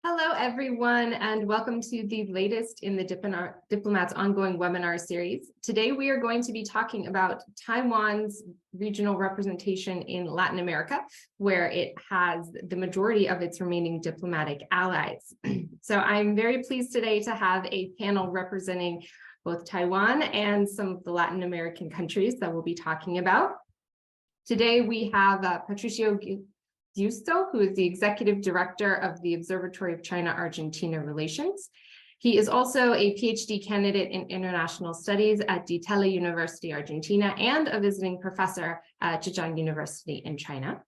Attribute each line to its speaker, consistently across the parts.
Speaker 1: Hello, everyone, and welcome to the latest in the Diplomat's ongoing webinar series. Today, we are going to be talking about Taiwan's regional representation in Latin America, where it has the majority of its remaining diplomatic allies. So I'm very pleased today to have a panel representing both Taiwan and some of the Latin American countries that we'll be talking about. Today, we have Patricio Giusto, who is the Executive Director of the Observatory of China-Argentina Relations. He is also a Ph.D. candidate in International Studies at the Tella University, Argentina, and a visiting professor at Taiwan University in China.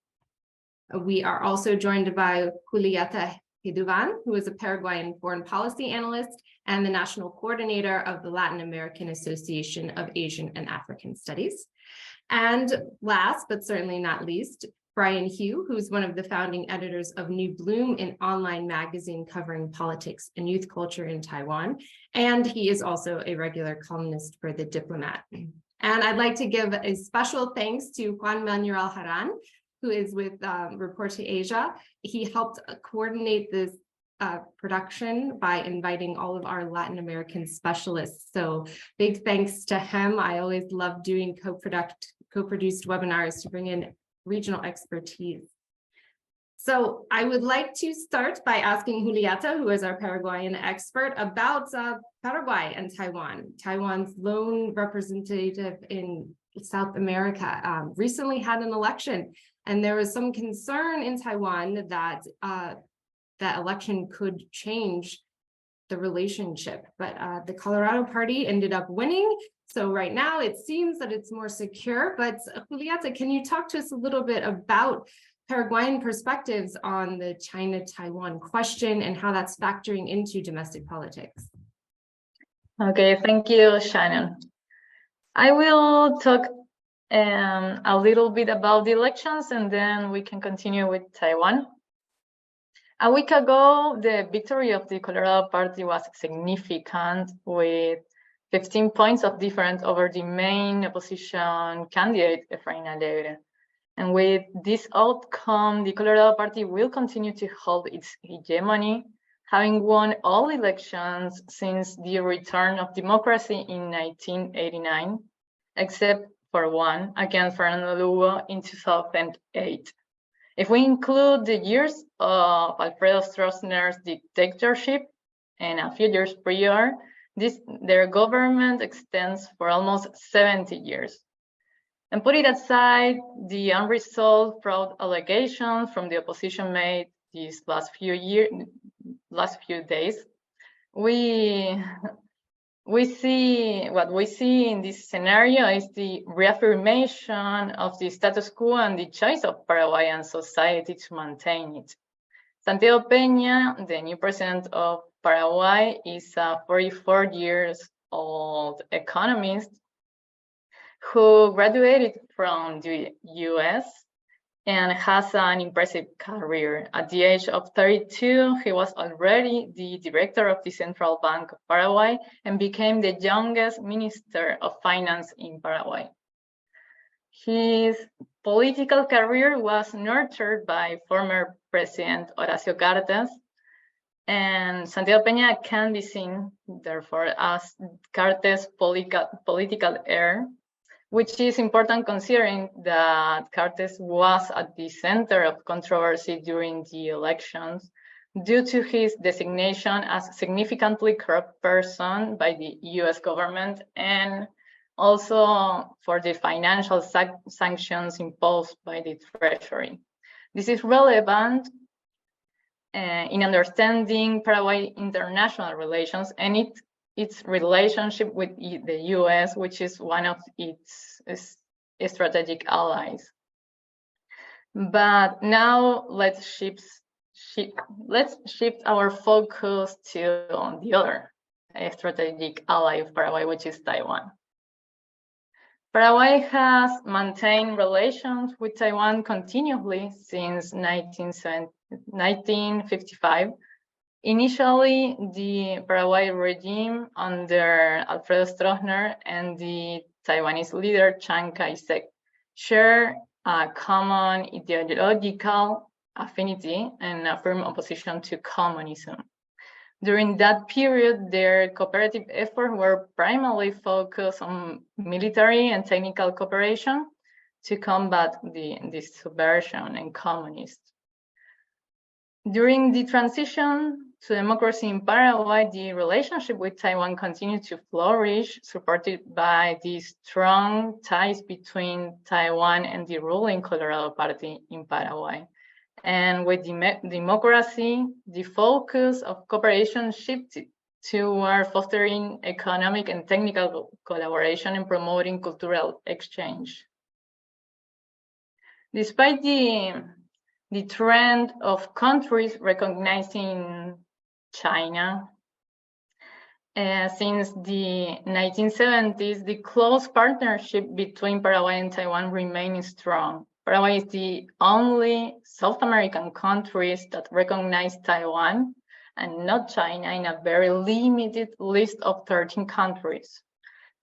Speaker 1: We are also joined by Julieta Heduvan, who is a Paraguayan foreign policy analyst and the National Coordinator of the Latin American Association of Asian and African Studies. And last, but certainly not least, Brian Hioe, who's one of the founding editors of New Bloom, an online magazine covering politics and youth culture in Taiwan. And he is also a regular columnist for The Diplomat. And I'd like to give a special thanks to Juan Manuel Haran, who is with Report to Asia. He helped coordinate this production by inviting all of our Latin American specialists. So big thanks to him. I always love doing co-produced webinars to bring in regional expertise. So I would like to start by asking Julieta, who is our Paraguayan expert, about Paraguay and Taiwan. Taiwan's lone representative in South America recently had an election, and there was some concern in Taiwan that that election could change the relationship, but the Colorado Party ended up winning. So right now it seems that it's more secure, but Julieta, can you talk to us a little bit about Paraguayan perspectives on the China-Taiwan question and how that's factoring into domestic politics?
Speaker 2: Okay, thank you, Shannon. I will talk a little bit about the elections and then we can continue with Taiwan. A week ago, the victory of the Colorado Party was significant, with 15 points of difference over the main opposition candidate, Efraín Alegre. And with this outcome, the Colorado Party will continue to hold its hegemony, having won all elections since the return of democracy in 1989, except for one against Fernando Lugo in 2008. If we include the years of Alfredo Stroessner's dictatorship and a few years prior, their government extends for almost 70 years. And put it aside, the unresolved fraud allegations from the opposition made these last few days, what we see in this scenario is the reaffirmation of the status quo and the choice of Paraguayan society to maintain it. Santiago Peña, the new president of Paraguay, is a 44-year-old economist who graduated from the US and has an impressive career. At the age of 32, he was already the director of the Central Bank of Paraguay and became the youngest minister of finance in Paraguay. His political career was nurtured by former President Horacio Cartes, and Santiago Peña can be seen, therefore, as Cartes' political heir, which is important considering that Cartes was at the center of controversy during the elections due to his designation as a significantly corrupt person by the US government and also for the financial sanctions imposed by the Treasury. This is relevant in understanding Paraguay international relations and its relationship with the US, which is one of its strategic allies. But now let's shift our focus to the other strategic ally of Paraguay, which is Taiwan. Paraguay has maintained relations with Taiwan continuously since 1955. Initially, the Paraguay regime under Alfredo Stroessner and the Taiwanese leader Chiang Kai-shek share a common ideological affinity and a firm opposition to communism. During that period, their cooperative efforts were primarily focused on military and technical cooperation to combat the subversion and communists. During the transition to democracy in Paraguay, the relationship with Taiwan continued to flourish, supported by the strong ties between Taiwan and the ruling Colorado Party in Paraguay. And with democracy, the focus of cooperation shifted toward fostering economic and technical collaboration and promoting cultural exchange. Despite the trend of countries recognizing China, since the 1970s, the close partnership between Paraguay and Taiwan remains strong. Paraguay is the only South American country that recognize Taiwan and not China in a very limited list of 13 countries.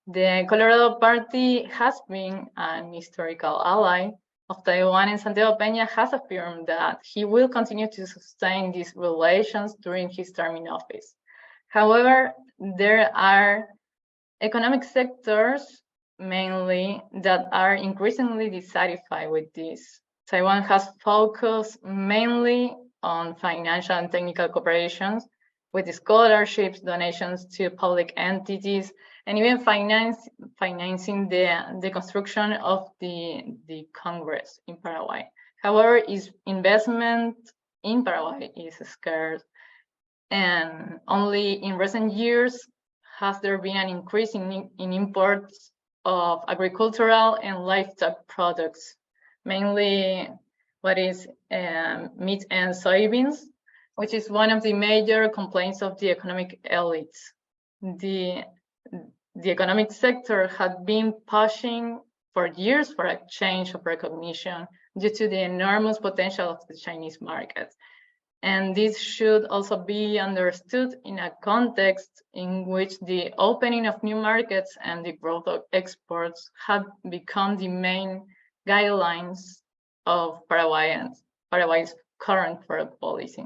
Speaker 2: The Colorado Party has been an historical ally of Taiwan, and Santiago Peña has affirmed that he will continue to sustain these relations during his term in office. However, there are economic sectors mainly that are increasingly dissatisfied with this. Taiwan has focused mainly on financial and technical cooperations with scholarships, donations to public entities, and even financing the construction of the Congress in Paraguay. However, its investment in Paraguay is scarce, and only in recent years has there been an increase in imports of agricultural and livestock products, mainly what is meat and soybeans, which is one of the major complaints of the economic elites. The economic sector had been pushing for years for a change of recognition due to the enormous potential of the Chinese market. And this should also be understood in a context in which the opening of new markets and the growth of exports have become the main guidelines of Paraguay's current foreign policy.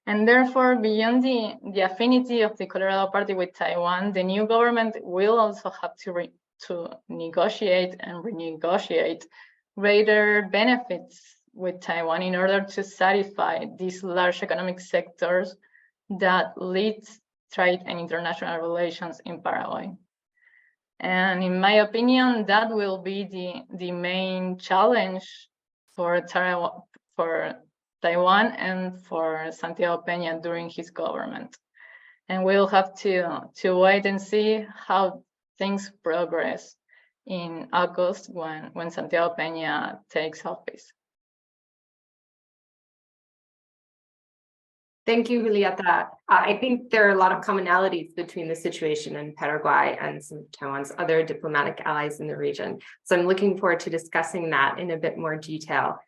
Speaker 2: And therefore, beyond the affinity of the Colorado Party with Taiwan, the new government will also have to negotiate and renegotiate greater benefits with Taiwan in order to satisfy these large economic sectors that lead trade and international relations in Paraguay. And in my opinion, that will be the main challenge for Taiwan and for Santiago Peña during his government. And we'll have to wait and see how things progress in August when Santiago Peña takes office.
Speaker 1: Thank you, Julieta. I think there are a lot of commonalities between the situation in Paraguay and some of Taiwan's other diplomatic allies in the region. So I'm looking forward to discussing that in a bit more detail.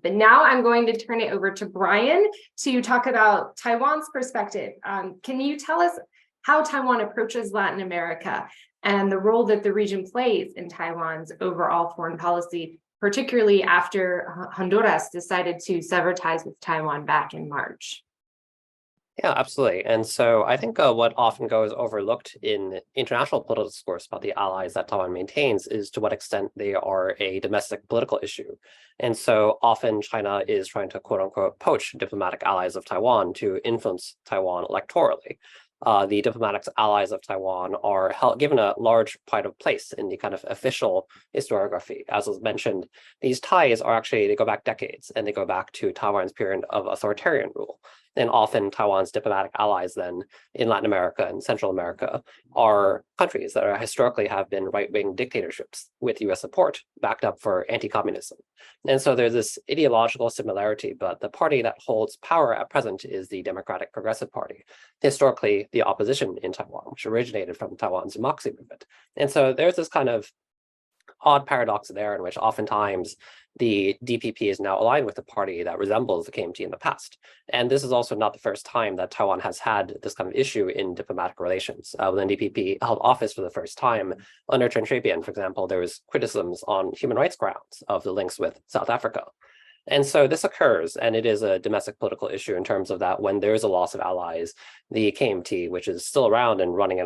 Speaker 1: But now I'm going to turn it over to Brian to talk about Taiwan's perspective. Can you tell us how Taiwan approaches Latin America and the role that the region plays in Taiwan's overall foreign policy, particularly after Honduras decided to sever ties with Taiwan back in March?
Speaker 3: Yeah, absolutely. And so I think what often goes overlooked in international political discourse about the allies that Taiwan maintains is to what extent they are a domestic political issue. And so often China is trying to quote unquote poach diplomatic allies of Taiwan to influence Taiwan electorally. The diplomatic allies of Taiwan are given a large pride of place in the kind of official historiography. As was mentioned, these ties are actually, they go back decades, and they go back to Taiwan's period of authoritarian rule. And often Taiwan's diplomatic allies then in Latin America and Central America are countries that are historically have been right-wing dictatorships with US support backed up for anti-communism. And so there's this ideological similarity, but the party that holds power at present is the Democratic Progressive Party, historically the opposition in Taiwan, which originated from Taiwan's democracy movement. And so there's this kind of odd paradox there in which oftentimes the DPP is now aligned with a party that resembles the KMT in the past. And this is also not the first time that Taiwan has had this kind of issue in diplomatic relations. When the DPP held office for the first time under Chen Shui-bian, for example, there was criticisms on human rights grounds of the links with South Africa. And so this occurs, and it is a domestic political issue in terms of that when there is a loss of allies, the KMT, which is still around and running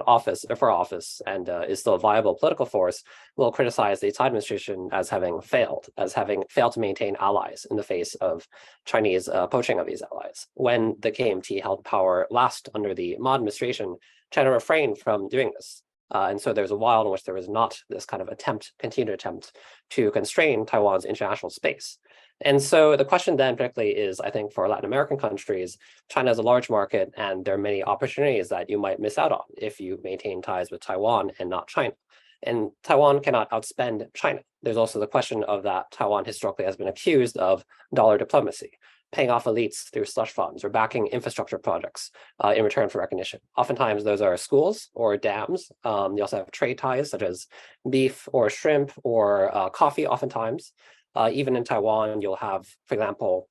Speaker 3: for office and is still a viable political force, will criticize the Tsai administration as having failed to maintain allies in the face of Chinese poaching of these allies. When the KMT held power last under the Ma administration, China refrained from doing this. And so there's a while in which there was not this kind of continued attempt to constrain Taiwan's international space. And so the question then particularly is, I think, for Latin American countries, China is a large market, and there are many opportunities that you might miss out on if you maintain ties with Taiwan and not China. And Taiwan cannot outspend China. There's also the question of that Taiwan historically has been accused of dollar diplomacy, paying off elites through slush funds or backing infrastructure projects in return for recognition. Oftentimes, those are schools or dams. You also have trade ties such as beef or shrimp or coffee oftentimes. Even in Taiwan, you'll have, for example,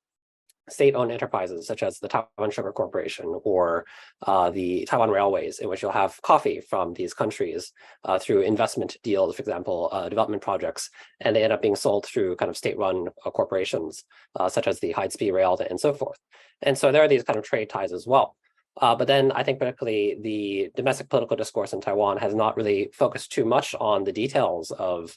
Speaker 3: state-owned enterprises such as the Taiwan Sugar Corporation or the Taiwan Railways, in which you'll have coffee from these countries through investment deals, for example, development projects, and they end up being sold through kind of state-run corporations such as the high-speed rail and so forth. And so there are these kind of trade ties as well. But then I think particularly the domestic political discourse in Taiwan has not really focused too much on the details of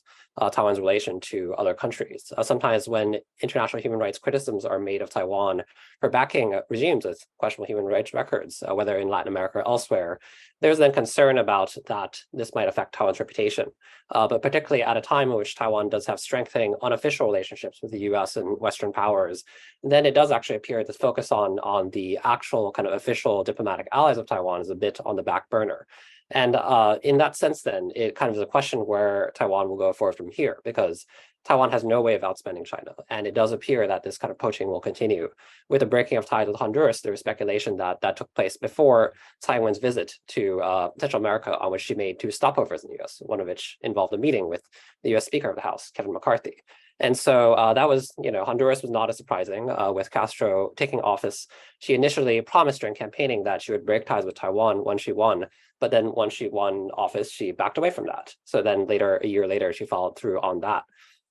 Speaker 3: Taiwan's relation to other countries. Sometimes when international human rights criticisms are made of Taiwan for backing regimes with questionable human rights records, whether in Latin America or elsewhere, there's then concern about that this might affect Taiwan's reputation. But particularly at a time in which Taiwan does have strengthening unofficial relationships with the US and Western powers, then it does actually appear that focus on the actual kind of official diplomatic allies of Taiwan is a bit on the back burner. And in that sense, then, it kind of is a question where Taiwan will go forward from here, because Taiwan has no way of outspending China. And it does appear that this kind of poaching will continue. With the breaking of ties with Honduras, there was speculation that that took place before Taiwan's visit to Central America, on which she made 2 stopovers in the US, one of which involved a meeting with the US Speaker of the House, Kevin McCarthy. And so that was, Honduras was not as surprising. With Castro taking office, she initially promised during campaigning that she would break ties with Taiwan when she won. But then once she won office, she backed away from that. So then later, a year later, she followed through on that.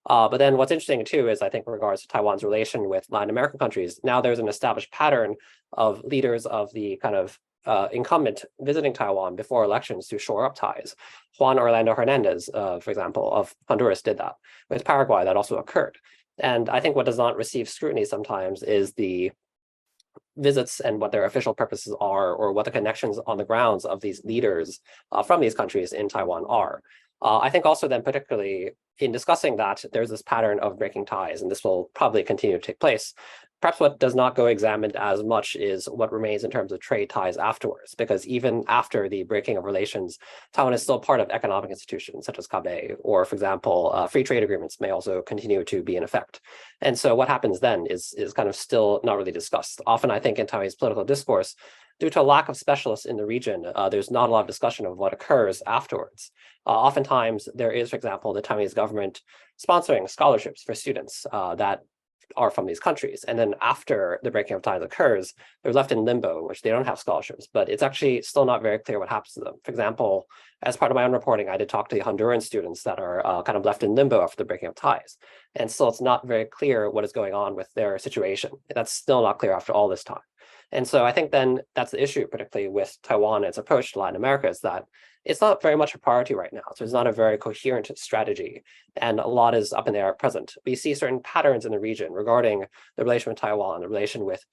Speaker 3: But then what's interesting too is, I think, in regards to Taiwan's relation with Latin American countries, now there's an established pattern of leaders of the kind of incumbent visiting Taiwan before elections to shore up ties. Juan Orlando Hernandez, for example, of Honduras did that. With Paraguay, that also occurred. And I think what does not receive scrutiny sometimes is the visits and what their official purposes are, or what the connections on the grounds of these leaders from these countries in Taiwan are. I think also then, particularly in discussing that, there's this pattern of breaking ties, and this will probably continue to take place. Perhaps what does not go examined as much is what remains in terms of trade ties afterwards, because even after the breaking of relations, Taiwan is still part of economic institutions such as CABE, or, for example, free trade agreements may also continue to be in effect. And so what happens then is kind of still not really discussed. Often, I think, in Taiwanese political discourse, due to a lack of specialists in the region, there's not a lot of discussion of what occurs afterwards. Oftentimes, there is, for example, the Taiwanese government sponsoring scholarships for students that are from these countries. And then after the breaking of ties occurs, they're left in limbo, in which they don't have scholarships, but it's actually still not very clear what happens to them. For example, as part of my own reporting, I did talk to the Honduran students that are kind of left in limbo after the breaking of ties. And still, it's not very clear what is going on with their situation. That's still not clear after all this time. And so I think then that's the issue, particularly with Taiwan and its approach to Latin America, is that it's not very much a priority right now. So it's not a very coherent strategy, and a lot is up in the air at present. We see certain patterns in the region regarding the relation with Taiwan, the relation with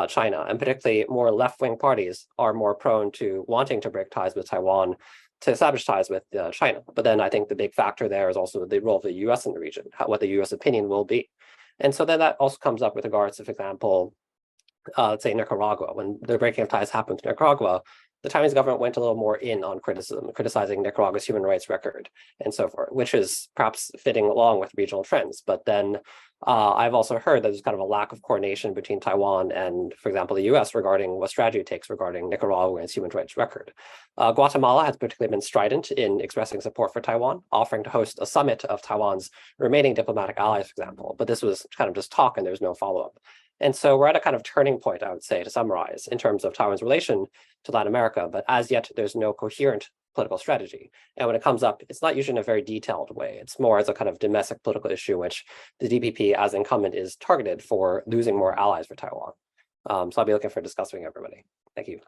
Speaker 3: China, and particularly more left-wing parties are more prone to wanting to break ties with Taiwan to establish ties with China. But then I think the big factor there is also the role of the US in the region, what the US opinion will be. And so then that also comes up with regards to, for example, let's say Nicaragua. When the breaking of ties happened to Nicaragua, the Taiwanese government went a little more in on criticizing Nicaragua's human rights record and so forth, which is perhaps fitting along with regional trends. But then I've also heard that there's kind of a lack of coordination between Taiwan and, for example, the US regarding what strategy it takes regarding Nicaragua and its human rights record. Guatemala has particularly been strident in expressing support for Taiwan, offering to host a summit of Taiwan's remaining diplomatic allies, for example. But this was kind of just talk and there's no follow-up. And so we're at a kind of turning point, I would say, to summarize, in terms of Taiwan's relation to Latin America. But as yet, there's no coherent political strategy. And when it comes up, it's not usually in a very detailed way. It's more as a kind of domestic political issue, which the DPP as incumbent is targeted for losing more allies for Taiwan. So I'll be looking for discussing everybody. Thank you.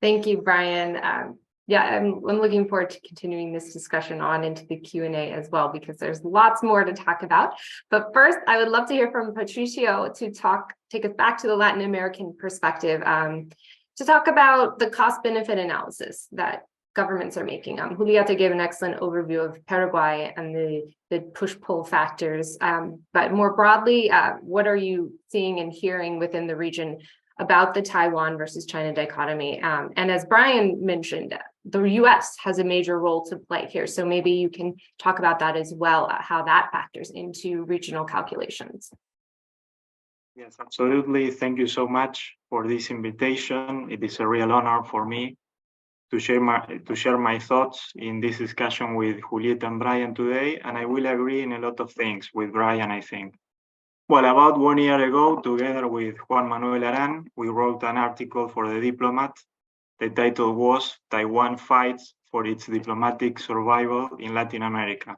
Speaker 1: Thank you, Brian. Yeah, I'm looking forward to continuing this discussion on into the Q&A as well, because there's lots more to talk about. But first, I would love to hear from Patricio to take us back to the Latin American perspective, to talk about the cost-benefit analysis that governments are making. Julieta gave an excellent overview of Paraguay and the push-pull factors. But more broadly, what are you seeing and hearing within the region about the Taiwan versus China dichotomy? And as Brian mentioned, the US has a major role to play here. So maybe you can talk about that as well, how that factors into regional calculations.
Speaker 4: Yes, absolutely. Thank you so much for this invitation. It is a real honor for me to share my thoughts in this discussion with Julieta and Brian today, and I will agree in a lot of things with Brian, I think. Well, about 1 year ago, together with Juan Manuel Aran, we wrote an article for The Diplomat. The title was "Taiwan Fights for its Diplomatic Survival in Latin America."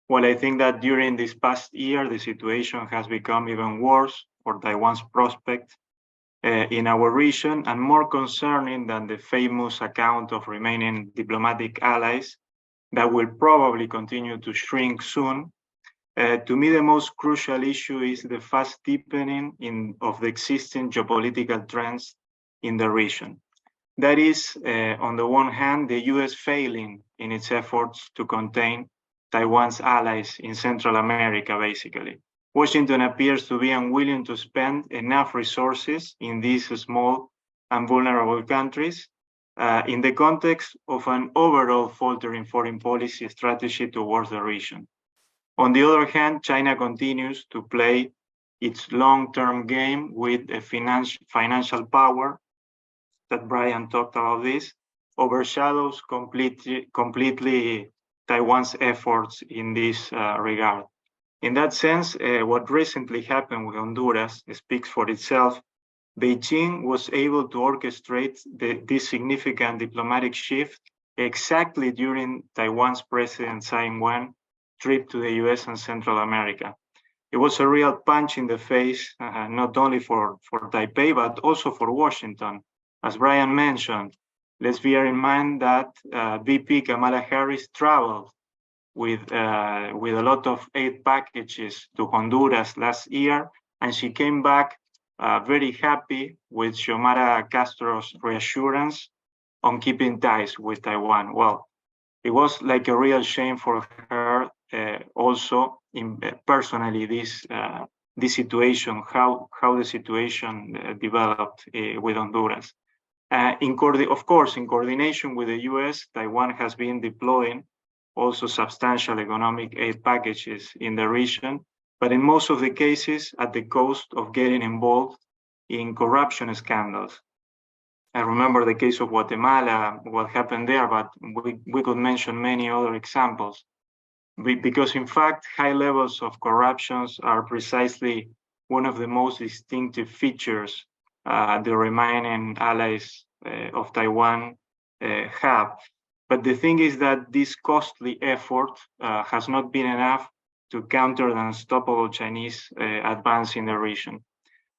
Speaker 4: Well, I think that during this past year, the situation has become even worse for Taiwan's prospect in our region, and more concerning than the famous account of remaining diplomatic allies that will probably continue to shrink soon. To me, the most crucial issue is the fast deepening of the existing geopolitical trends in the region. That is, on the one hand, the US failing in its efforts to contain Taiwan's allies in Central America, basically. Washington appears to be unwilling to spend enough resources in these small and vulnerable countries in the context of an overall faltering foreign policy strategy towards the region. On the other hand, China continues to play its long-term game with a financial power that Brian talked about this, overshadows completely Taiwan's efforts in this regard. In that sense, what recently happened with Honduras speaks for itself. Beijing was able to orchestrate this significant diplomatic shift exactly during Taiwan's President Tsai Ing-wen trip to the US and Central America. It was a real punch in the face, not only for Taipei, but also for Washington. As Brian mentioned, let's bear in mind that VP Kamala Harris traveled with a lot of aid packages to Honduras last year, and she came back very happy with Xiomara Castro's reassurance on keeping ties with Taiwan. Well, it was like a real shame for her also personally, this situation, how the situation developed with Honduras. Of course, in coordination with the US, Taiwan has been deploying also substantial economic aid packages in the region, but in most of the cases at the cost of getting involved in corruption scandals. I remember the case of Guatemala, what happened there, but we could mention many other examples. Because in fact, high levels of corruptions are precisely one of the most distinctive features the remaining allies of Taiwan have. But the thing is that this costly effort has not been enough to counter the unstoppable Chinese advance in the region.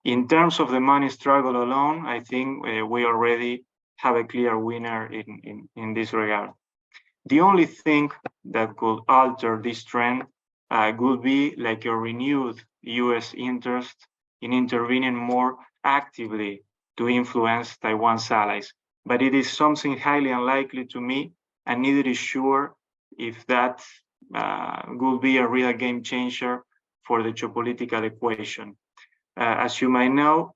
Speaker 4: In terms of the money struggle alone, I think we already have a clear winner in this regard. The only thing that could alter this trend would be like a renewed US interest in intervening more actively to influence Taiwan's allies. But it is something highly unlikely to me, and neither is sure if that will be a real game changer for the geopolitical equation. As you might know,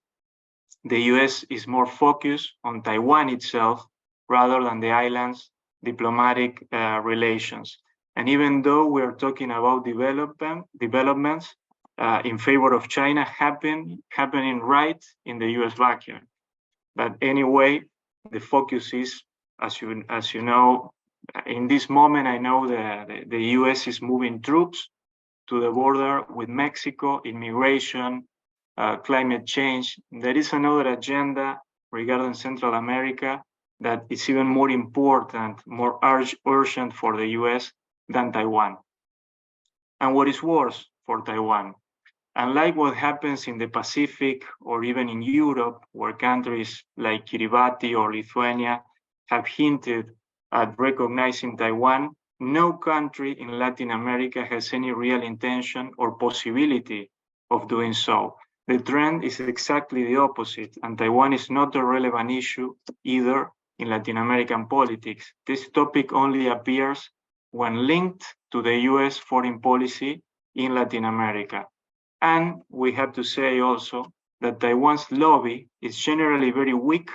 Speaker 4: the US is more focused on Taiwan itself rather than the island's diplomatic relations. And even though we are talking about developments in favor of China happening right in the US backyard. But anyway, the focus is, as you know, in this moment, I know the US is moving troops to the border with Mexico, immigration, climate change. There is another agenda regarding Central America that it's even more important, more urgent for the US than Taiwan. And what is worse for Taiwan, unlike what happens in the Pacific or even in Europe, where countries like Kiribati or Lithuania have hinted at recognizing Taiwan, no country in Latin America has any real intention or possibility of doing so. The trend is exactly the opposite, and Taiwan is not a relevant issue either in Latin American politics. This topic only appears when linked to the US foreign policy in Latin America. And we have to say also that Taiwan's lobby is generally very weak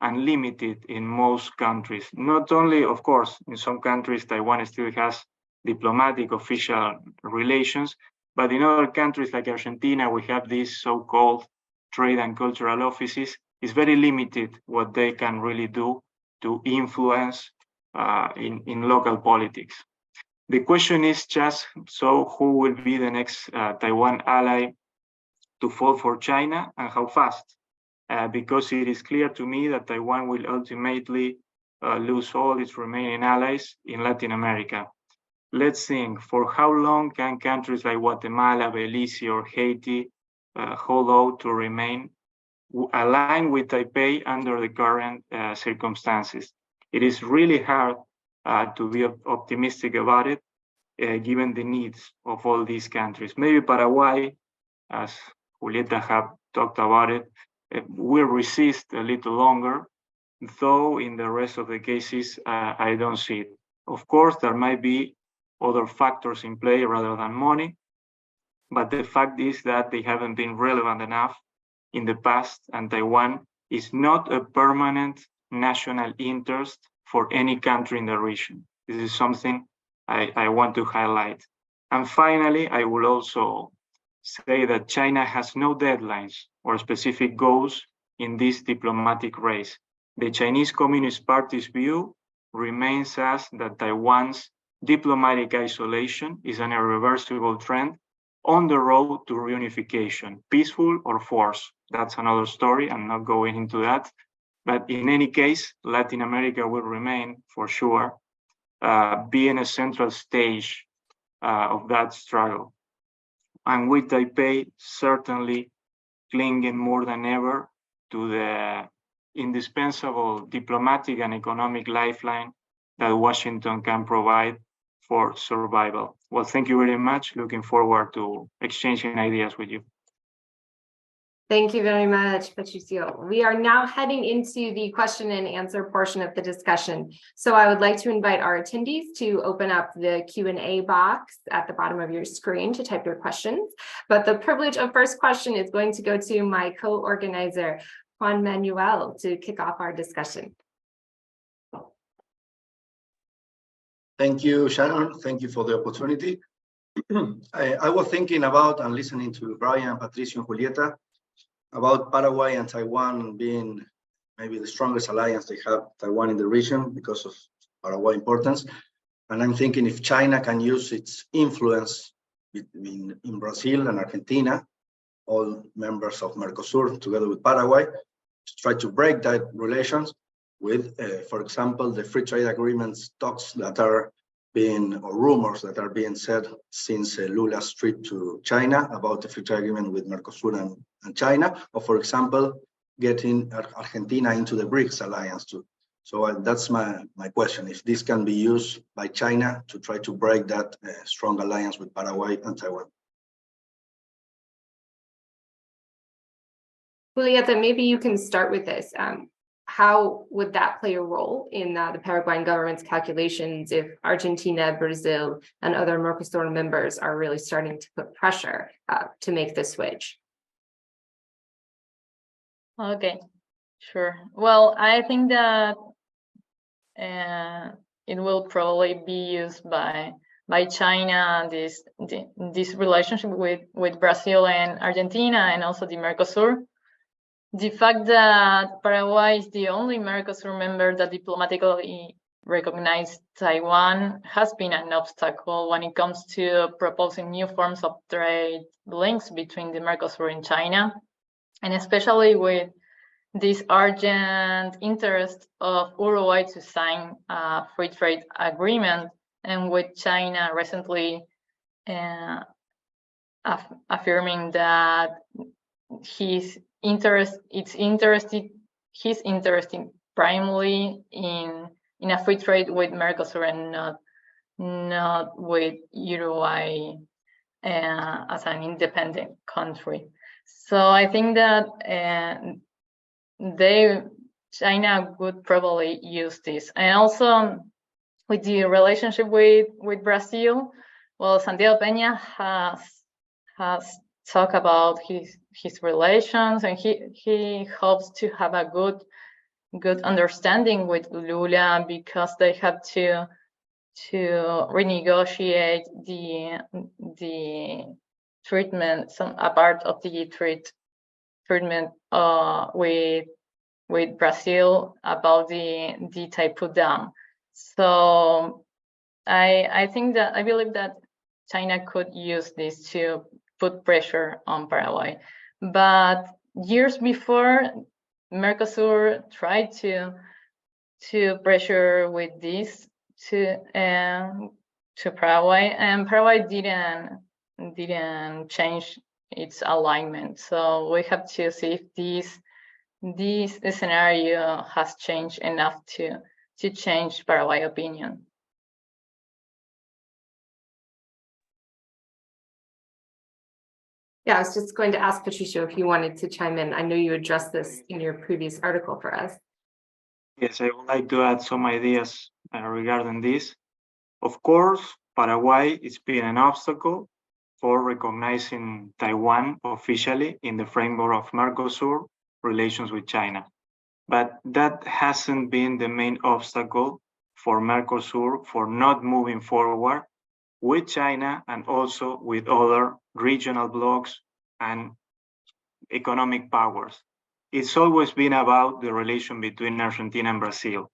Speaker 4: and limited in most countries. Not only, of course, in some countries, Taiwan still has diplomatic official relations, but in other countries like Argentina, we have these so-called trade and cultural offices. It's very limited what they can really do to influence in local politics. The question is just, so who will be the next Taiwan ally to fall for China, and how fast? Because it is clear to me that Taiwan will ultimately lose all its remaining allies in Latin America. Let's think, for how long can countries like Guatemala, Belize, or Haiti hold out to remain aligned with Taipei under the current circumstances? It is really hard to be optimistic about it, given the needs of all these countries. Maybe Paraguay, as Julieta have talked about it, will resist a little longer, though in the rest of the cases, I don't see it. Of course, there might be other factors in play rather than money, but the fact is that they haven't been relevant enough in the past, and Taiwan is not a permanent national interest for any country in the region. This is something I want to highlight. And finally, I will also say that China has no deadlines or specific goals in this diplomatic race. The Chinese Communist Party's view remains as that Taiwan's diplomatic isolation is an irreversible trend on the road to reunification, peaceful or forced. That's another story. I'm not going into that. But in any case, Latin America will remain, for sure, being a central stage of that struggle. And with Taipei certainly clinging more than ever to the indispensable diplomatic and economic lifeline that Washington can provide for survival. Well, thank you very much. Looking forward to exchanging ideas with you.
Speaker 1: Thank you very much, Patricio. We are now heading into the question and answer portion of the discussion. So I would like to invite our attendees to open up the Q&A box at the bottom of your screen to type your questions. But the privilege of first question is going to go to my co-organizer, Juan Manuel, to kick off our discussion.
Speaker 5: Thank you, Shannon. Thank you for the opportunity. I was thinking about and listening to Brian, Patricio, and Julieta about Paraguay and Taiwan being maybe the strongest alliance they have, Taiwan in the region, because of Paraguay importance. And I'm thinking if China can use its influence in Brazil and Argentina, all members of Mercosur, together with Paraguay, to try to break that relations with, for example, the free trade agreements talks that are being, or rumors that are being said since Lula's trip to China about the free trade agreement with Mercosur and China, or for example, getting Argentina into the BRICS alliance too. So that's my question, if this can be used by China to try to break that strong alliance with Paraguay and Taiwan.
Speaker 1: Julieta, maybe you can start with this. How would that play a role in the Paraguayan government's calculations if Argentina, Brazil, and other Mercosur members are really starting to put pressure to make the switch?
Speaker 2: Okay, sure. Well, I think that it will probably be used by China, this relationship with Brazil and Argentina, and also the Mercosur. The fact that Paraguay is the only Mercosur member that diplomatically recognized Taiwan has been an obstacle when it comes to proposing new forms of trade links between the Mercosur and China, and especially with this urgent interest of Uruguay to sign a free trade agreement, and with China recently affirming that he's interested primarily in a free trade with Mercosur and not with Uruguay as an independent country. So I think that China would probably use this. And also with the relationship with Brazil, well, Santiago Peña has talked about his relations, and he hopes to have a good understanding with Lula, because they have to renegotiate the treatment, a part of the treatment with Brazil about the Taipei Dam. So I believe that China could use this to put pressure on Paraguay. But years before, Mercosur tried to pressure with this to Paraguay, and Paraguay didn't change its alignment. So we have to see if this scenario has changed enough to change Paraguay opinion.
Speaker 1: Yeah, I was just going to ask Patricio if you wanted to chime in. I know you addressed this in your previous article for us.
Speaker 4: Yes, I would like to add some ideas regarding this. Of course, Paraguay is being an obstacle for recognizing Taiwan officially in the framework of Mercosur relations with China. But that hasn't been the main obstacle for Mercosur for not moving forward with China and also with other regional blocs and economic powers. It's always been about the relation between Argentina and Brazil.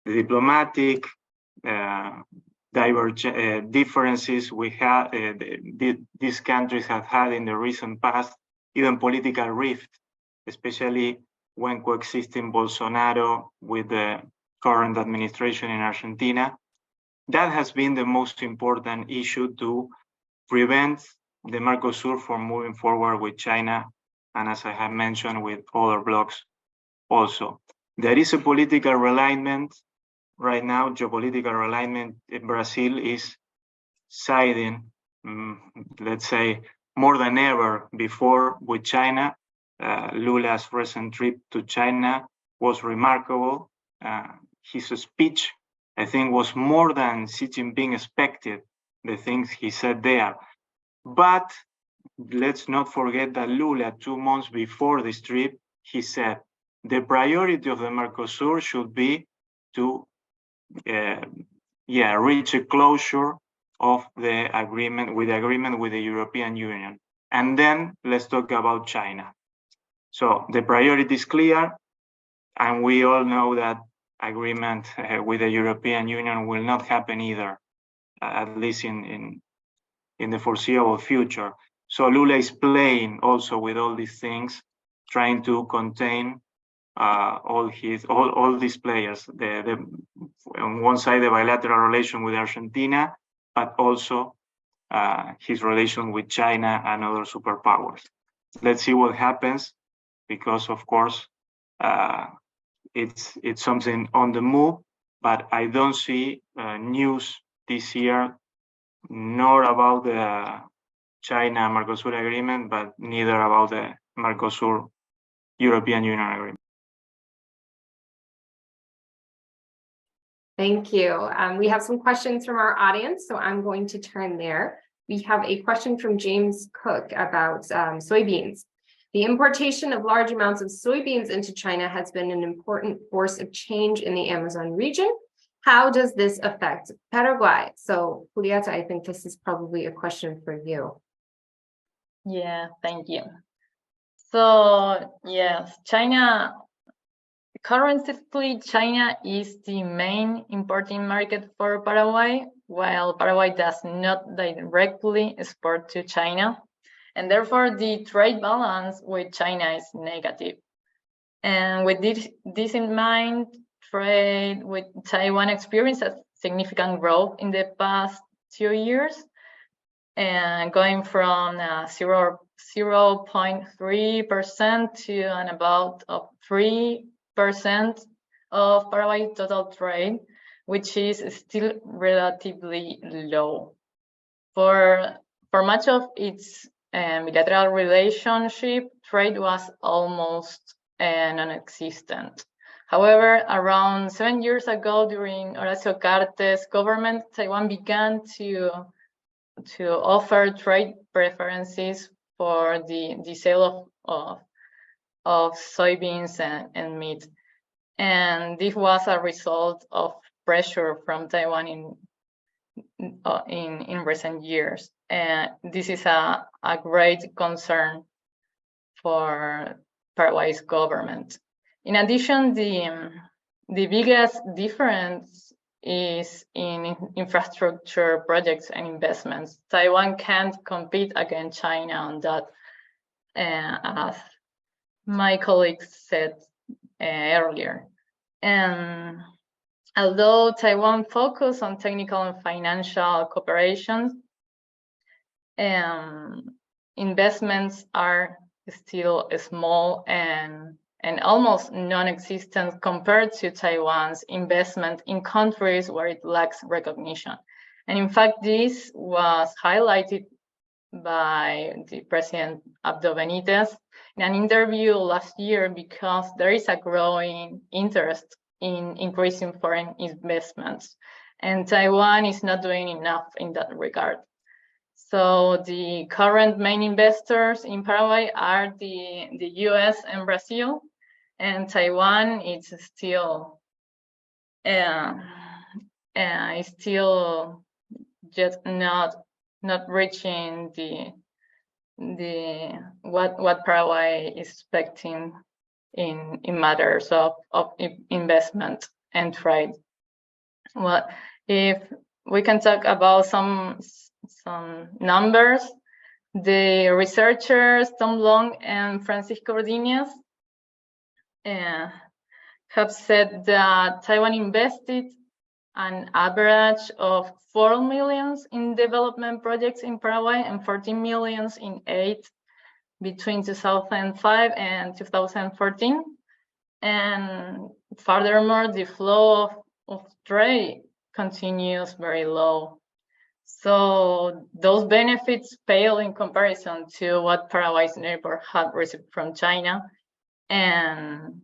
Speaker 4: The diplomatic differences we have, these countries have had in the recent past, even political rift, especially when coexisting Bolsonaro with the current administration in Argentina. That has been the most important issue to prevent the Mercosur from moving forward with China, and as I have mentioned, with other blocs also. There is a political realignment right now, geopolitical realignment. Brazil is siding, let's say, more than ever before with China. Lula's recent trip to China was remarkable. His speech, I think, was more than Xi Jinping expected, the things he said there. But let's not forget that Lula, 2 months before this trip, he said, the priority of the Mercosur should be to reach a closure of the agreement with the European Union. And then let's talk about China. So the priority is clear, and we all know that agreement with the European Union will not happen either, at least in the foreseeable future. So Lula is playing also with all these things, trying to contain all these players. On one side, the bilateral relation with Argentina, but also his relation with China and other superpowers. Let's see what happens, because of course it's something on the move, but I don't see news this year, nor about the China-Mercosur agreement, but neither about the Mercosur-European Union agreement.
Speaker 1: Thank you. We have some questions from our audience, so I'm going to turn there. We have a question from James Cook about soybeans. The importation of large amounts of soybeans into China has been an important force of change in the Amazon region. How does this affect Paraguay? So, Julieta, I think this is probably a question for you.
Speaker 2: Yeah, thank you. So, yes, currently, China is the main importing market for Paraguay, while Paraguay does not directly export to China. And therefore, the trade balance with China is negative. And with this in mind, trade with Taiwan experienced a significant growth in the past 2 years, and going from 0.3% to an about of 3% of Paraguay total trade, which is still relatively low. For much of its bilateral relationship, trade was almost non-existent. However, around 7 years ago, during Horacio Cartes' government, Taiwan began to offer trade preferences for the sale of soybeans and meat. And this was a result of pressure from Taiwan in recent years. And this is a great concern for Paraguay's government. In addition, the biggest difference is in infrastructure projects and investments. Taiwan can't compete against China on that, as my colleagues said earlier. And although Taiwan focused on technical and financial cooperation, investments are still small and almost non-existent compared to Taiwan's investment in countries where it lacks recognition. And in fact, this was highlighted by the President Abdo Benitez in an interview last year, because there is a growing interest in increasing foreign investments, and Taiwan is not doing enough in that regard. So the current main investors in Paraguay are the US and Brazil, and Taiwan is still just not reaching what Paraguay is expecting in matters of investment and trade. Well, if we can talk about some numbers, the researchers Tom Long and Francisco Ordinez have said that Taiwan invested an average of 4 million in development projects in Paraguay and 14 million in aid between 2005 and 2014. And furthermore, the flow of trade continues very low. So those benefits pale in comparison to what Paraguay's neighbor had received from China, and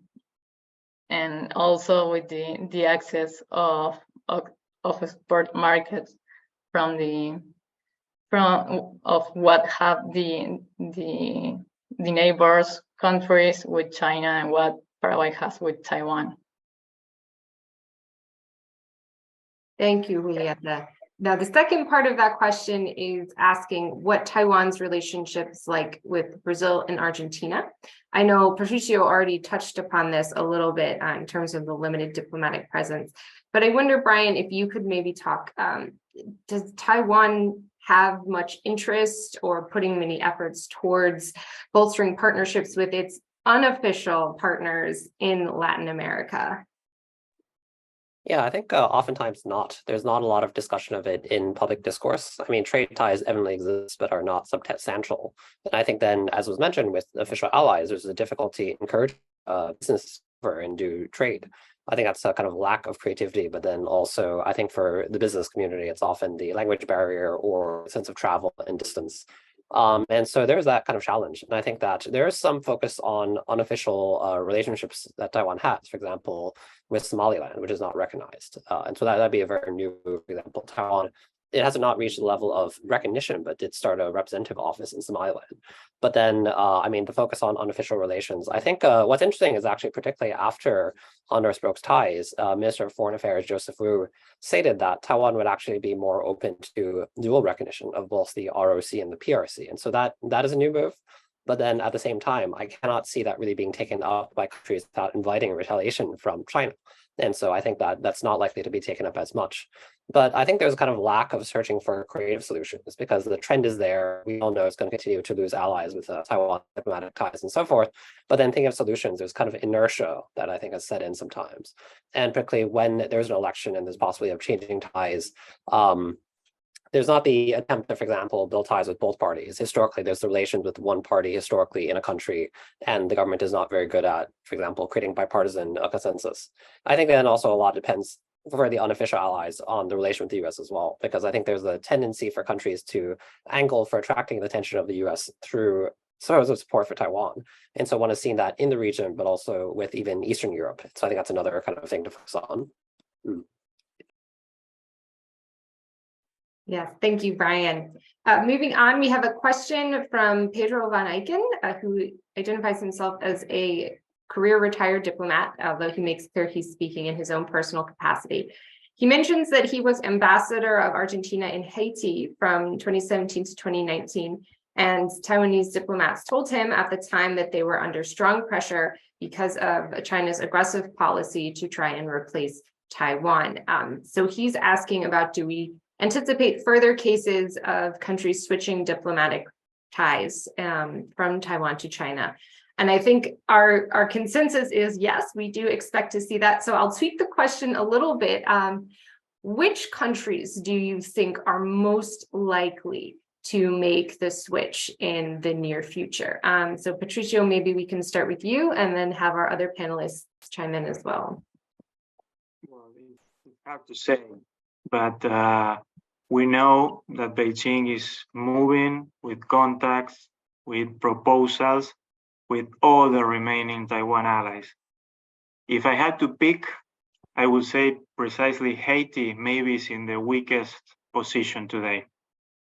Speaker 2: also with the access of export markets from what have the neighbors countries with China and what Paraguay has with Taiwan.
Speaker 1: Thank you, Julieta. Now, the second part of that question is asking what Taiwan's relationships like with Brazil and Argentina. I know Patricio already touched upon this a little bit in terms of the limited diplomatic presence, but I wonder, Brian, if you could maybe talk, does Taiwan have much interest or putting many efforts towards bolstering partnerships with its unofficial partners in Latin America?
Speaker 3: Yeah, I think oftentimes not. There's not a lot of discussion of it in public discourse. I mean, trade ties evidently exist, but are not substantial. And I think then, as was mentioned with official allies, there's a difficulty encouraging business and do trade. I think that's a kind of lack of creativity, but then also I think for the business community, it's often the language barrier or sense of travel and distance. And so there's that kind of challenge. And I think that there is some focus on unofficial relationships that Taiwan has, for example, with Somaliland, which is not recognized. And so that'd be a very new example. Taiwan, it has not reached the level of recognition, but did start a representative office in Somaliland. But then, I mean, the focus on unofficial relations, I think what's interesting is actually particularly after Honduras broke ties, Minister of Foreign Affairs Joseph Wu stated that Taiwan would actually be more open to dual recognition of both the ROC and the PRC. And so that is a new move. But then at the same time, I cannot see that really being taken up by countries without inviting retaliation from China. And so I think that that's not likely to be taken up as much. But I think there's a kind of lack of searching for creative solutions because the trend is there. We all know it's going to continue to lose allies with Taiwan diplomatic ties and so forth. But then thinking of solutions, there's kind of inertia that I think has set in sometimes. And particularly when there's an election and there's possibility of changing ties, there's not the attempt to, for example, build ties with both parties. Historically, there's the relations with one party historically in a country, and the government is not very good at, for example, creating bipartisan consensus. I think then also a lot depends for the unofficial allies on the relation with the US as well, because I think there's a tendency for countries to angle for attracting the attention of the US through sources of support for Taiwan. And so one has seen that in the region, but also with even Eastern Europe. So I think that's another kind of thing to focus on.
Speaker 1: Yes, thank you, Brian. Moving on, we have a question from Pedro Van Eycken, who identifies himself as a career retired diplomat, although he makes clear he's speaking in his own personal capacity. He mentions that he was ambassador of Argentina in Haiti from 2017 to 2019, and Taiwanese diplomats told him at the time that they were under strong pressure because of China's aggressive policy to try and replace Taiwan. So he's asking about, do we anticipate further cases of countries switching diplomatic ties from Taiwan to China? And I think our consensus is yes, we do expect to see that. So I'll tweak the question a little bit. Which countries do you think are most likely to make the switch in the near future? So Patricio, maybe we can start with you and then have our other panelists chime in as well.
Speaker 4: Well, it's hard to say, but we know that Beijing is moving with contacts, with proposals, with all the remaining Taiwan allies. If I had to pick, I would say precisely Haiti maybe is in the weakest position today.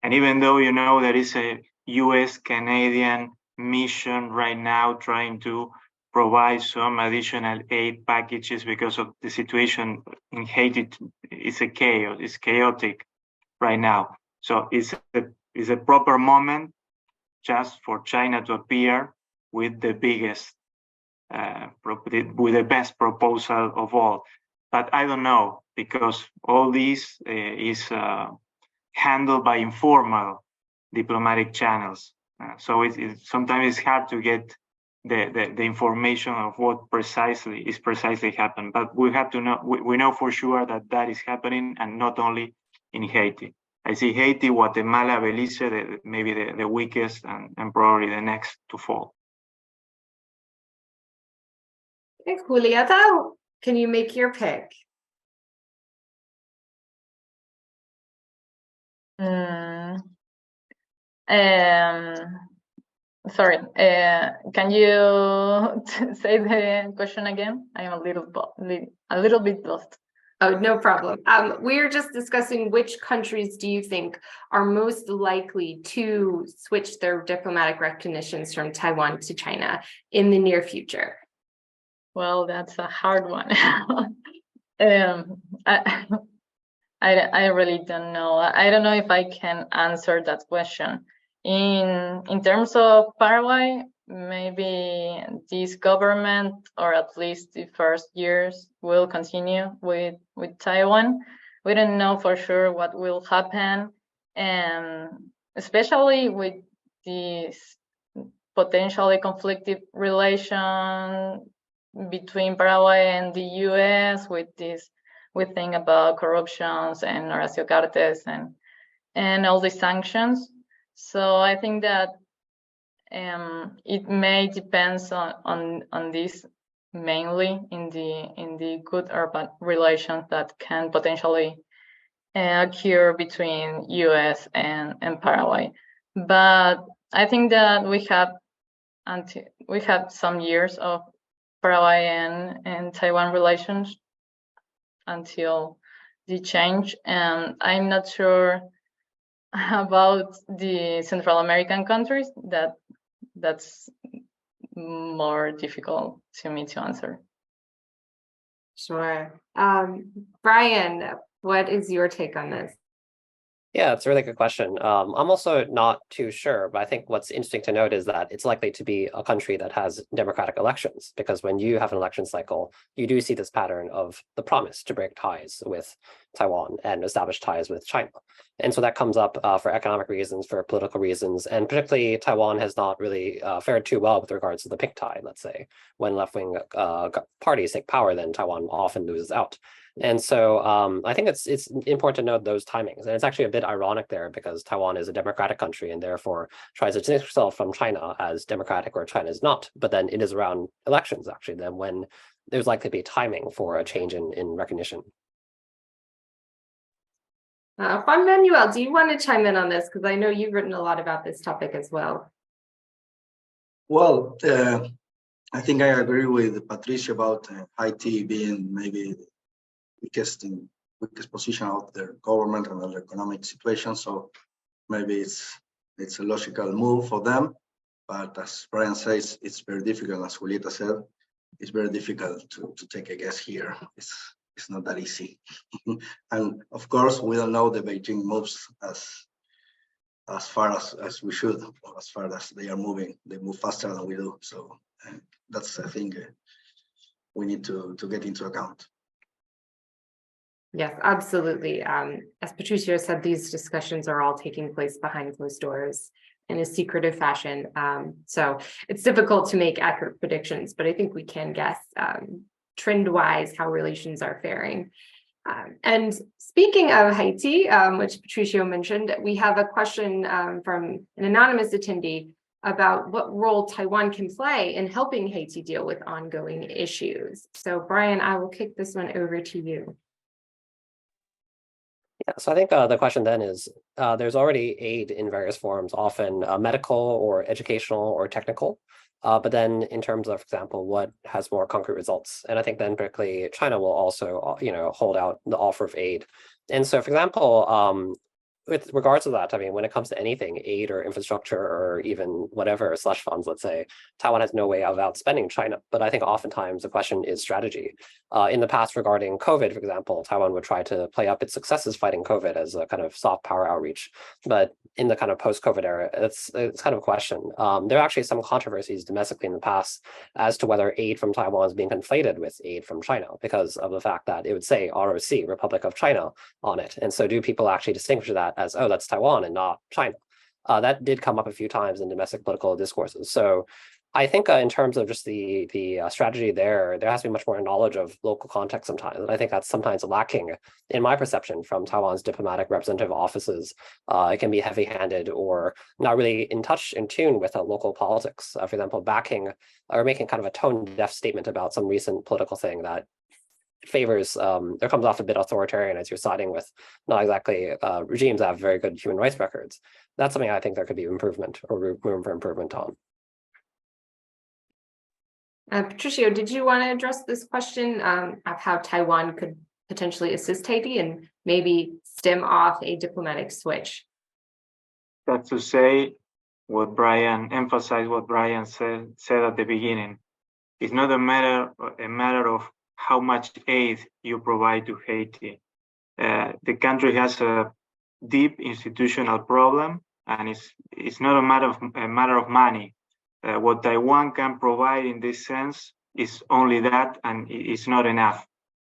Speaker 4: And even though you know there is a US-Canadian mission right now trying to provide some additional aid packages because of the situation in Haiti, it's a chaos, it's chaotic right now. So it's a proper moment just for China to appear with the biggest, with the best proposal of all. But I don't know, because all this is handled by informal diplomatic channels. So sometimes it's hard to get the information of what precisely happened. But we have to know, we know for sure that is happening, and not only in Haiti. I see Haiti, Guatemala, Belize, maybe the weakest and probably the next to fall.
Speaker 1: Okay, Julieta, can you make your pick?
Speaker 2: Sorry, can you say the question again? I am a little bit lost.
Speaker 1: Oh, no problem. We're just discussing which countries do you think are most likely to switch their diplomatic recognitions from Taiwan to China in the near future?
Speaker 2: Well, that's a hard one. I really don't know. I don't know if I can answer that question. In terms of Paraguay, maybe this government, or at least the first years, will continue with Taiwan. We don't know for sure what will happen, and especially with this potentially conflicted relation between Paraguay and the US, with this we think about corruptions and Horacio Cartes and all the sanctions. So I think that it may depend on this, mainly in the good or bad relations that can potentially occur between US and Paraguay. But I think that we have some years of Paraguayan and Taiwan relations until the change, and I'm not sure about the Central American countries. That's more difficult to me to answer.
Speaker 1: Sure. Brian, what is your take on this?
Speaker 3: Yeah, it's a really good question. I'm also not too sure, but I think what's interesting to note is that it's likely to be a country that has democratic elections, because when you have an election cycle, you do see this pattern of the promise to break ties with Taiwan and establish ties with China. And so that comes up for economic reasons, for political reasons, and particularly Taiwan has not really fared too well with regards to the pink tide, let's say. When left-wing parties take power, then Taiwan often loses out. And so I think it's important to note those timings. And it's actually a bit ironic there because Taiwan is a democratic country and therefore tries to distinguish itself from China as democratic where China is not. But then it is around elections, actually, then when there's likely to be timing for a change in recognition.
Speaker 1: Juan Manuel, do you want to chime in on this? Because I know you've written a lot about this topic as well.
Speaker 5: Well, I think I agree with Patricio about Haiti being maybe weakest position of their government and their economic situation. So maybe it's a logical move for them. But as Brian says, it's very difficult. As Julieta said, it's very difficult to take a guess here. It's not that easy. And of course, we don't know the Beijing moves as far as we should, or as far as they are moving. They move faster than we do. So that's, I think, we need to get into account.
Speaker 1: Yes, absolutely. As Patricio said, these discussions are all taking place behind closed doors in a secretive fashion. So it's difficult to make accurate predictions, but I think we can guess trend-wise how relations are faring. And speaking of Haiti, which Patricio mentioned, we have a question from an anonymous attendee about what role Taiwan can play in helping Haiti deal with ongoing issues. So Brian, I will kick this one over to you.
Speaker 3: Yeah, so I think the question then is, there's already aid in various forms, often medical or educational or technical. But then in terms of, for example, what has more concrete results? And I think then particularly China will also, hold out the offer of aid. And so, for example, with regards to that, I mean, when it comes to anything, aid or infrastructure or even whatever, slush funds, let's say, Taiwan has no way of outspending China. But I think oftentimes the question is strategy. In the past regarding COVID, for example, Taiwan would try to play up its successes fighting COVID as a kind of soft power outreach. But in the kind of post-COVID era, it's kind of a question. There are actually some controversies domestically in the past as to whether aid from Taiwan is being conflated with aid from China because of the fact that it would say ROC, Republic of China, on it. And so do people actually distinguish that as, oh, that's Taiwan and not China? That did come up a few times in domestic political discourses. So I think in terms of just the strategy there has to be much more knowledge of local context sometimes. And I think that's sometimes lacking in my perception from Taiwan's diplomatic representative offices. It can be heavy-handed or not really in tune with local politics. For example, backing or making kind of a tone-deaf statement about some recent political thing that favors, there comes off a bit authoritarian as you're siding with not exactly regimes that have very good human rights records. That's something I think there could be improvement or room for improvement on.
Speaker 1: Patricio, did you want to address this question of how Taiwan could potentially assist Haiti and maybe stem off a diplomatic switch?
Speaker 4: That's to say what Brian emphasized, what Brian said at the beginning. It's not a matter of how much aid you provide to Haiti. The country has a deep institutional problem, and it's not a matter of money. What Taiwan can provide in this sense is only that, and it's not enough.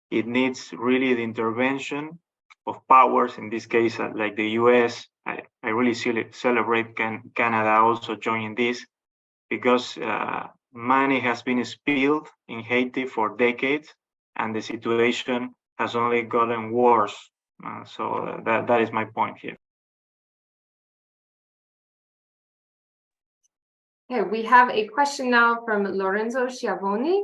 Speaker 4: It needs really the intervention of powers, in this case, like the US. I really celebrate Canada also joining this, because money has been spilled in Haiti for decades, and the situation has only gotten worse. So that is my point here.
Speaker 1: Okay, we have a question now from Lorenzo Schiavoni.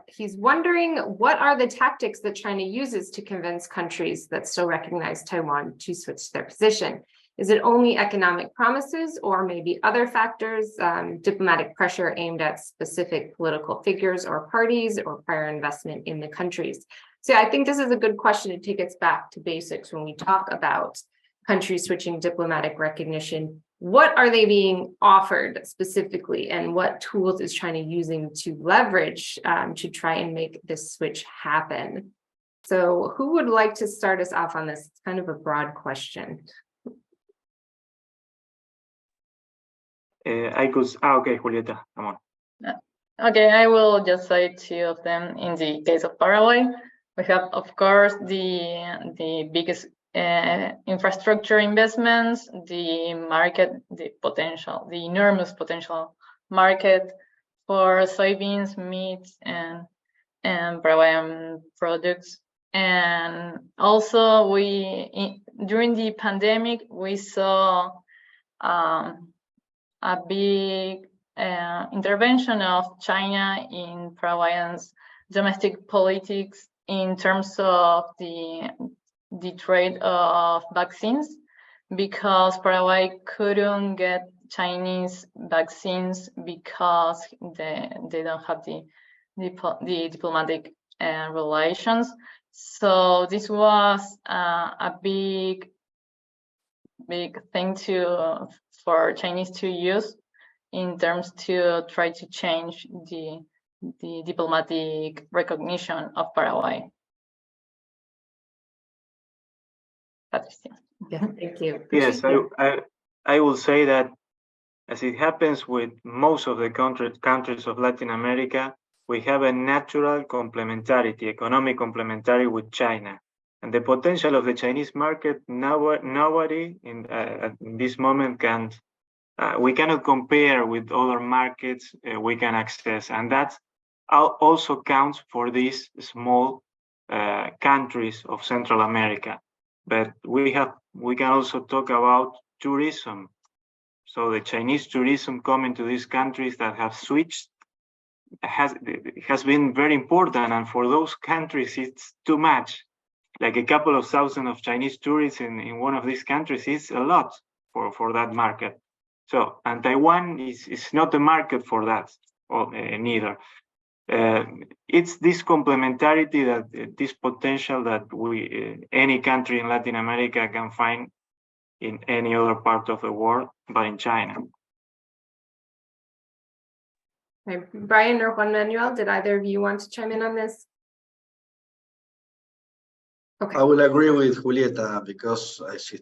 Speaker 1: He's wondering, what are the tactics that China uses to convince countries that still recognize Taiwan to switch their position? Is it only economic promises or maybe other factors, diplomatic pressure aimed at specific political figures or parties or prior investment in the countries? So I think this is a good question to take us back to basics when we talk about countries switching diplomatic recognition. What are they being offered specifically, and what tools is China using to leverage to try and make this switch happen? So who would like to start us off on this? It's kind of a broad question.
Speaker 4: Okay, Julieta, come on.
Speaker 2: Okay, I will just say two of them. In the case of Paraguay, we have, of course, the biggest infrastructure investments, the market, the enormous potential market for soybeans, meat, and Paraguayan products. And also, during the pandemic, we saw a big intervention of China in Paraguayan's domestic politics in terms of the trade of vaccines, because Paraguay couldn't get Chinese vaccines because they don't have the diplomatic relations. So this was a big thing for Chinese to use in terms to try to change the diplomatic recognition of Paraguay. Patricia.
Speaker 1: Yeah, thank you.
Speaker 4: Yes, I will say that as it happens with most of the countries of Latin America, we have a natural complementarity, economic complementarity with China. And the potential of the Chinese market, nobody in this moment we cannot compare with other markets we can access. And that also counts for these small countries of Central America. But we can also talk about tourism. So the Chinese tourism coming to these countries that have switched has been very important, and for those countries it's too much. Like a couple of thousand of Chinese tourists in one of these countries is a lot for that market. So, and Taiwan is not a market for that, neither. It's this complementarity, that this potential that any country in Latin America can find in any other part of the world, but in China.
Speaker 1: Okay. Brian or Juan Manuel, did either of you want to chime in on this? Okay.
Speaker 5: I will agree with Julieta, because she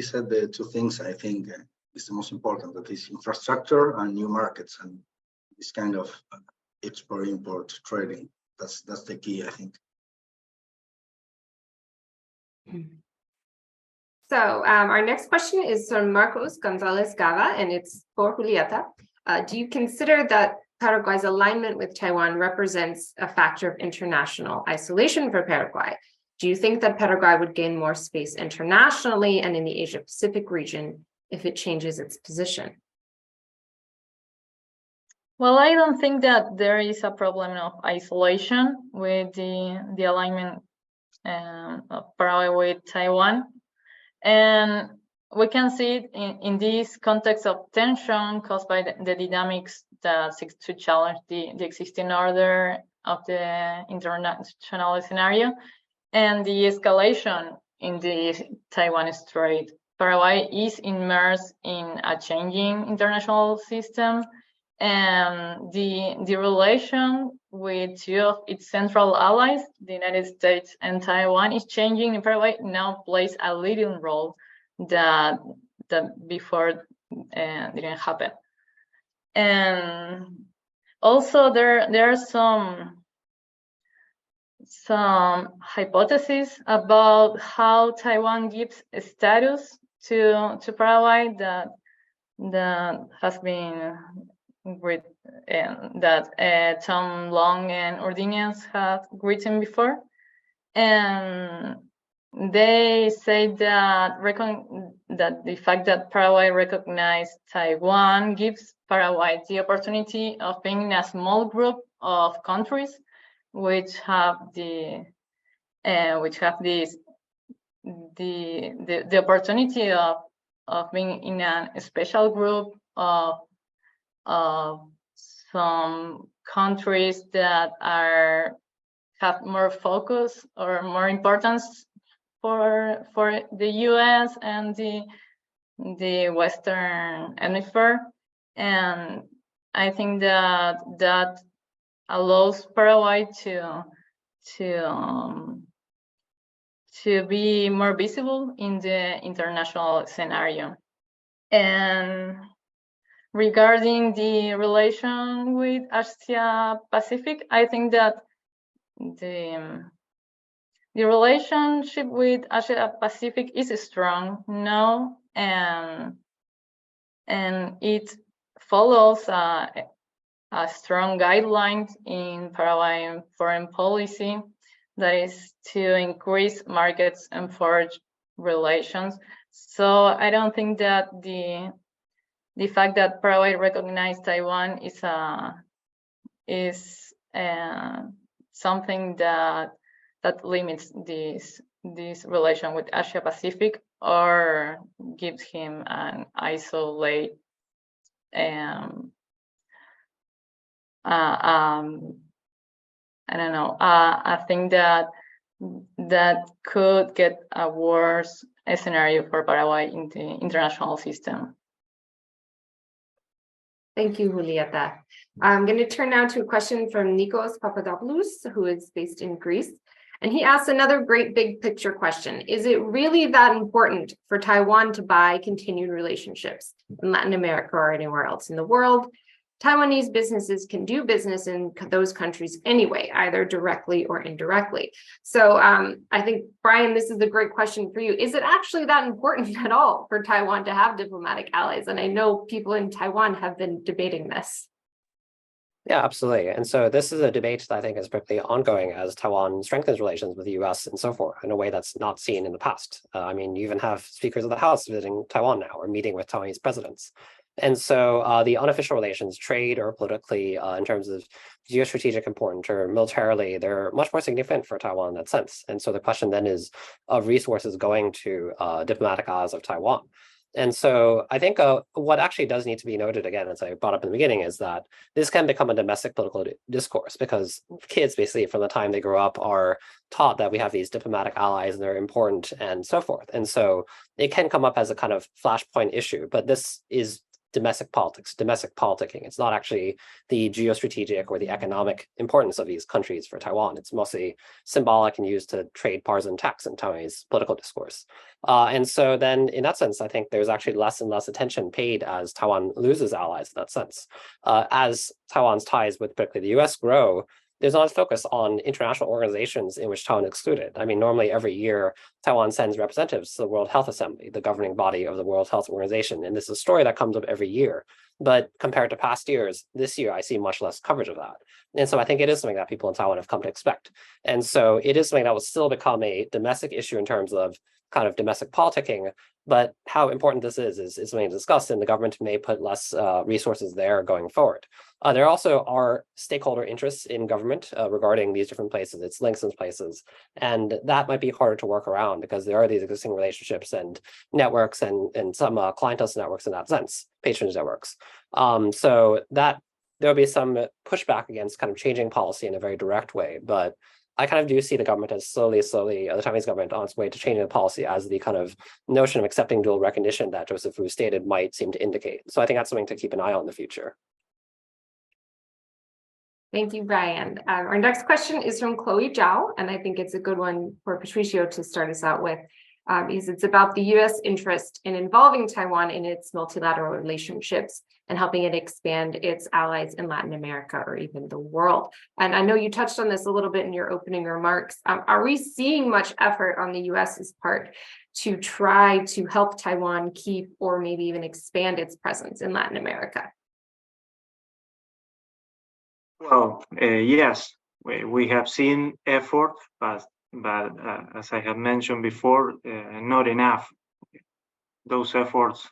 Speaker 5: said the two things I think is the most important, that is infrastructure and new markets, and this kind of export-import trading. That's the key, I think.
Speaker 1: So our next question is from Marcos Gonzalez Gava, and it's for Julieta. Do you consider that Paraguay's alignment with Taiwan represents a factor of international isolation for Paraguay? Do you think that Paraguay would gain more space internationally and in the Asia-Pacific region if it changes its position?
Speaker 2: Well, I don't think that there is a problem of isolation with the alignment of Paraguay with Taiwan. And we can see it in this context of tension caused by the dynamics that seeks to challenge the existing order of the international scenario and the escalation in the Taiwan Strait. Paraguay is immersed in a changing international system, and the relation with two of its central allies, the United States and Taiwan, is changing. In Paraguay now plays a leading role that before didn't happen. And also there are some hypotheses about how Taiwan gives a status to Paraguay that has been that Tom Long and Ordinance have written before, and they say that the fact that Paraguay recognized Taiwan gives Paraguay the opportunity of being in a small group of countries which have the opportunity of being in a special group of some countries that have more focus or more importance for the US and the Western Hemisphere. And I think that allows Paraguay to be more visible in the international scenario. And regarding the relation with Asia Pacific, I think that the relationship with Asia Pacific is strong now, and it follows a strong guideline in Paraguayan foreign policy, that is to increase markets and forge relations. So I don't think that the fact that Paraguay recognized Taiwan is something that limits this relation with Asia Pacific, or gives him an isolate I don't know, I think that could get a worse scenario for Paraguay in the international system.
Speaker 1: Thank you, Julieta. I'm going to turn now to a question from Nikos Papadopoulos, who is based in Greece. And he asks another great big picture question. Is it really that important for Taiwan to buy continued relationships in Latin America or anywhere else in the world? Taiwanese businesses can do business in those countries anyway, either directly or indirectly. So I think, Brian, this is a great question for you. Is it actually that important at all for Taiwan to have diplomatic allies? And I know people in Taiwan have been debating this.
Speaker 3: Yeah, absolutely. And so this is a debate that I think is particularly ongoing as Taiwan strengthens relations with the US and so forth in a way that's not seen in the past. I mean, you even have speakers of the House visiting Taiwan now or meeting with Taiwanese presidents. And so the unofficial relations, trade or politically, in terms of geostrategic importance or militarily, they're much more significant for Taiwan in that sense. And so the question then is of resources going to diplomatic allies of Taiwan. And so I think what actually does need to be noted, again, as I brought up in the beginning, is that this can become a domestic political discourse, because kids basically from the time they grow up are taught that we have these diplomatic allies and they're important and so forth. And so it can come up as a kind of flashpoint issue, but this is domestic politics, domestic politicking. It's not actually the geostrategic or the economic importance of these countries for Taiwan. It's mostly symbolic and used to trade partisan attacks in Taiwanese political discourse. And so then in that sense, I think there's actually less and less attention paid as Taiwan loses allies in that sense. As Taiwan's ties with particularly the US grow, there's not a focus on international organizations in which Taiwan is excluded. I mean, normally every year, Taiwan sends representatives to the World Health Assembly, the governing body of the World Health Organization. And this is a story that comes up every year. But compared to past years, this year, I see much less coverage of that. And so I think it is something that people in Taiwan have come to expect. And so it is something that will still become a domestic issue in terms of kind of domestic politicking, but how important this is something to discuss, and the government may put less resources there going forward. There also are stakeholder interests in government regarding these different places, its links in places, and that might be harder to work around because there are these existing relationships and networks and some clientele networks in that sense, patronage networks. So that there'll be some pushback against kind of changing policy in a very direct way, but I kind of do see the government as slowly, the Taiwanese government on its way to changing the policy as the kind of notion of accepting dual recognition that Joseph Wu stated might seem to indicate. So I think that's something to keep an eye on in the future.
Speaker 1: Thank you, Brian. Our next question is from Chloe Zhao, and I think it's a good one for Patricio to start us out with, because it's about the US interest in involving Taiwan in its multilateral relationships and helping it expand its allies in Latin America or even the world. And I know you touched on this a little bit in your opening remarks. Are we seeing much effort on the US's part to try to help Taiwan keep or maybe even expand its presence in Latin America?
Speaker 4: Well, yes, we have seen effort, but as I have mentioned before, not enough. Those efforts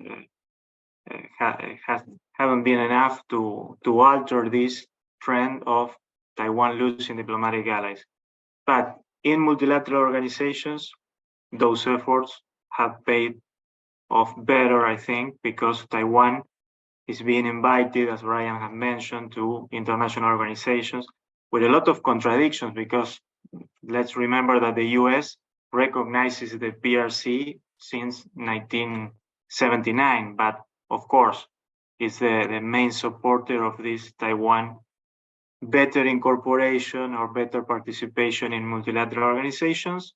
Speaker 4: haven't been enough to alter this trend of Taiwan losing diplomatic allies. But in multilateral organizations, those efforts have paid off better, I think, because Taiwan is being invited, as Brian had mentioned, to international organizations with a lot of contradictions, because let's remember that the US recognizes the PRC since 1979, but of course, is the main supporter of this Taiwan better incorporation or better participation in multilateral organizations.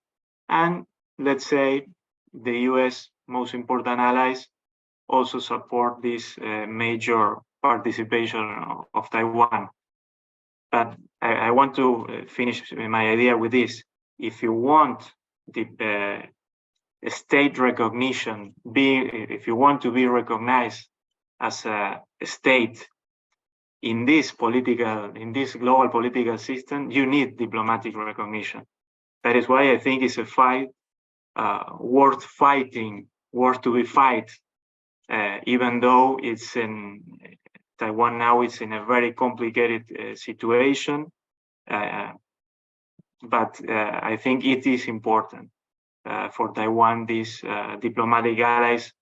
Speaker 4: And let's say the US most important allies also support this major participation of Taiwan. But I want to finish my idea with this. If you want the state recognition, if you want to be recognized as a state in this global political system, you need diplomatic recognition. That is why I think it's a fight worth fighting, worth to be fight, even though it's in Taiwan now, it's in a very complicated situation. But I think it is important for Taiwan, these diplomatic allies,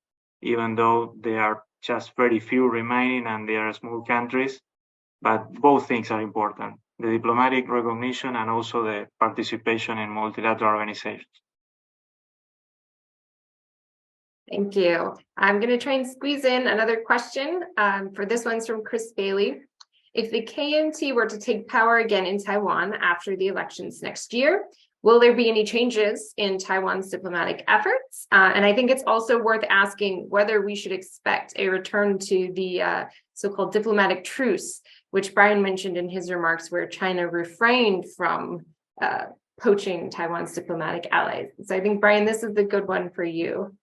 Speaker 4: even though there are just very few remaining and they are small countries, but both things are important, the diplomatic recognition and also the participation in multilateral organizations.
Speaker 1: Thank you. I'm going to try and squeeze in another question. For this one's from Chris Bailey. If the KMT were to take power again in Taiwan after the elections next year, will there be any changes in Taiwan's diplomatic efforts? And I think it's also worth asking whether we should expect a return to the so-called diplomatic truce, which Brian mentioned in his remarks, where China refrained from poaching Taiwan's diplomatic allies. So I think, Brian, this is the good one for you.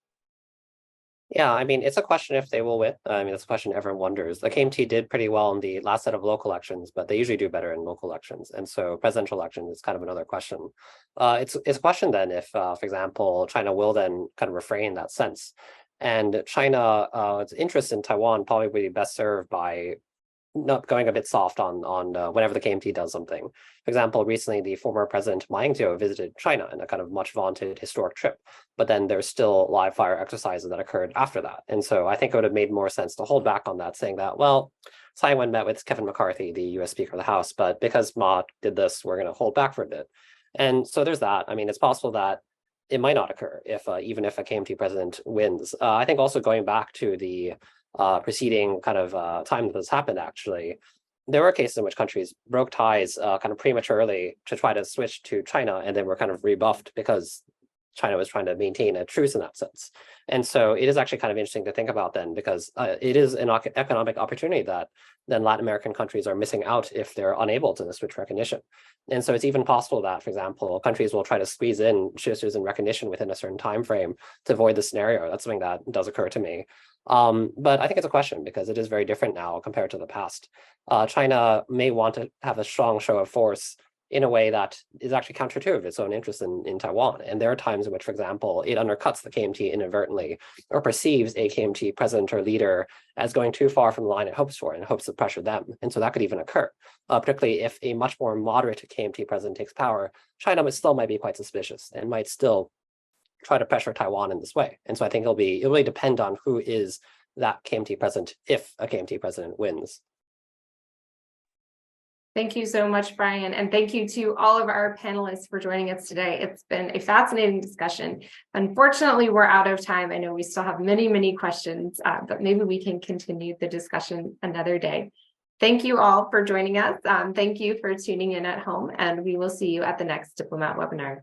Speaker 3: Yeah, I mean, it's a question if they will win. I mean, it's a question everyone wonders. The KMT did pretty well in the last set of local elections, but they usually do better in local elections. And so presidential elections is kind of another question. It's a question then if, for example, China will then kind of refrain in that sense. And China's interest in Taiwan probably would be best served by not going a bit soft on whenever the KMT does something. For example, recently the former president Ma Ying-jeou visited China in a kind of much vaunted historic trip, but then there's still live fire exercises that occurred after that. And so I think it would have made more sense to hold back on that, saying that, well, Taiwan met with Kevin McCarthy, the US Speaker of the House, but because Ma did this, we're going to hold back for a bit. And so there's that. I mean, it's possible that it might not occur if even if a KMT president wins. I think also going back to the preceding kind of time that this happened, actually, there were cases in which countries broke ties kind of prematurely to try to switch to China, and then were kind of rebuffed because China was trying to maintain a truce in that sense. And so it is actually kind of interesting to think about then, because it is an economic opportunity that then Latin American countries are missing out if they're unable to switch recognition. And so it's even possible that, for example, countries will try to squeeze in switches in recognition within a certain time frame to avoid the scenario. That's something that does occur to me. But I think it's a question because it is very different now compared to the past. China may want to have a strong show of force in a way that is actually counter to its own interest in Taiwan. And there are times in which, for example, it undercuts the KMT inadvertently or perceives a KMT president or leader as going too far from the line it hopes for and hopes to pressure them. And so that could even occur, particularly if a much more moderate KMT president takes power. China still might be quite suspicious and might still try to pressure Taiwan in this way. And so I think it'll really depend on who is that KMT president if a KMT president wins.
Speaker 1: Thank you so much, Brian. And thank you to all of our panelists for joining us today. It's been a fascinating discussion. Unfortunately, we're out of time. I know we still have many, many questions, but maybe we can continue the discussion another day. Thank you all for joining us. Thank you for tuning in at home, and we will see you at the next Diplomat webinar.